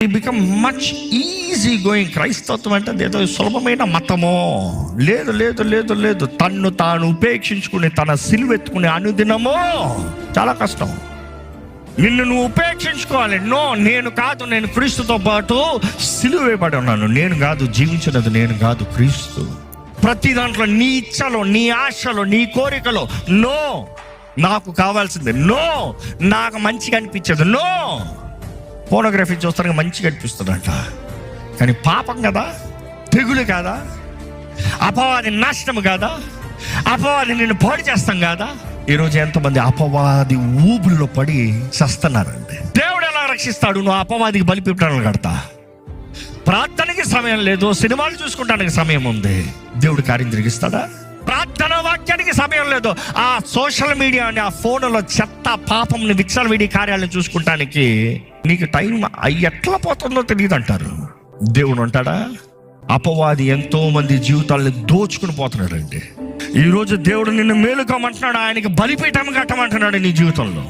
Become much easy going. క్రైస్తవత్వం అంటే ఏదో సులభమైన మతమో. లేదు లేదు లేదు లేదు. తన్ను తాను ఉపేక్షించుకుని తన సిలువెత్తుకునే అనుదినమో చాలా కష్టం. నిన్ను నువ్వు ఉపేక్షించుకోవాలి. నో, నేను కాదు, నేను క్రీస్తుతో పాటు సిలువ వేయబడి ఉన్నాను. నేను కాదు జీవించినది, నేను కాదు క్రీస్తు. ప్రతి దాంట్లో నీ ఇచ్చలో, నీ ఆశలో, నీ కోరికలో నో. నాకు కావాల్సిందే నో. నాకు మంచిగా అనిపించదు నో. ఫోటోగ్రఫీ చూస్తానికి మంచిగా అనిపిస్తుందంట, కానీ పాపం కదా, తెగులు కాదా, అపవాది నాశనం కాదా, అపవాది నిన్ను పాడు చేస్తాం కాదా. ఈరోజు ఎంతమంది అపవాది ఊబుల్లో పడి చస్తున్నారండి. దేవుడు ఎలా రక్షిస్తాడు? నువ్వు అపవాదికి బలిపీఠాలను కడతా. ప్రార్థనకి సమయం లేదు, సినిమాలు చూసుకుంటానికి సమయం ఉంది. దేవుడు కార్యం జరిగిస్తాడా? ప్రార్థన వాక్యానికి సమయం లేదు. ఆ సోషల్ మీడియా అని, ఆ ఫోన్లో చెత్త పాపంని విచ్చలవిడి కార్యాలను చూసుకుంటానికి నీకు టైం ఎట్లా పోతుందో తెలియదు అంటారు. దేవుడు అంటాడా? అపవాది ఎంతో మంది జీవితాలను దోచుకుని పోతున్నాడండి. ఈరోజు దేవుడు నిన్ను మేలుకోమంటున్నాడు, ఆయనకి బలిపీఠం కట్టమంటున్నాడు నీ జీవితంలో.